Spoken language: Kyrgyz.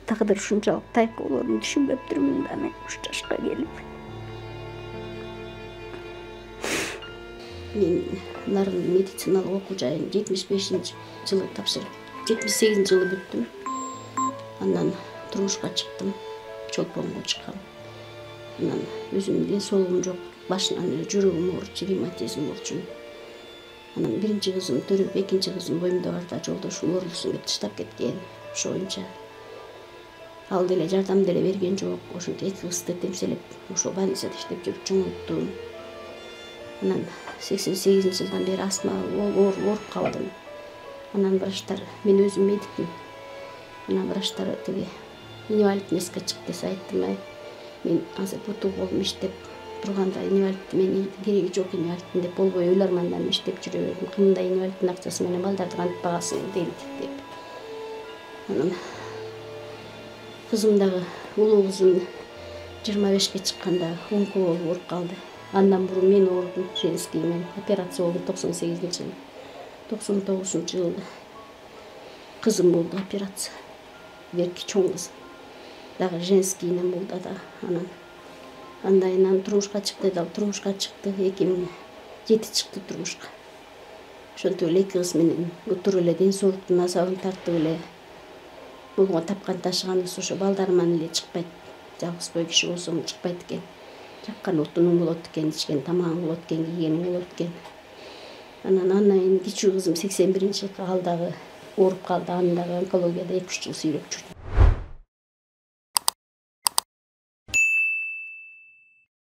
Taqdir ушунчалык тайкы болоорун түшүнбөптүрмүн да мен 3 жашка келип. Мен Нарын медициналык окуу жайын 75-жылы тапшырып, 78-жылы бүттүм. Андан турмушка чыктым, чолпонго чыккам. Анан өзүмдүн ден соолугум жок, башынан эле жүрөгүм ооручу, ревматизм болчу. Анан биринчи кызым төрөп, экинчи кызым боюмда барда жолдошум оорусун деп таштап кеткен. Ошо боюнча ал деле жардам деле берген жок. Ошентип эки кызды темселеп, ошо больницада иштеп жүрүп чоңойттум. Анан 88-жылдан бери астма ооруп калдым. Анан врачтар, мен өзүм медикмин. Анан врачтар тиги инвалидностька чыкты десе айттым, мен азыр буту колум иштеп турганда инвалид менин кереги жок инвалидтин деп болбой ойлармандан иштеп жүрө бердим. Кандай инвалидтин акчасы менен балдарды кантип багасың дейт деп. Анан кызым дагы улуу кызым 25-ке чыкканда онко болуп ооруп калды. Андан бурун мен оорудум, женский мен операция болдум 98-жылы. 99-жылы кызым болду операция. Берки чоң кызым. Дагы женскийнен болду да. Андан турмушка чыкты, дагы турмушка чыкты. 2007 чыкты турмушка. Ошентип эле эки кыз менен отуруп эле ден соолуктун азабын тартып эле болгон тапкан ташыганыбыз ошо балдарыман эле чыкпайт. Жалгыз бой киши болсом чыкпайт экен. Жаккан отунуң болот экен, ичкен тамагың болот экен, кийгениң болот экен. Андан кийин кичүү кызым 81-жылы ал дагы ооруп калды. Аны дагы онкологияда 2-3 жыл сүйрөп жүрдүм.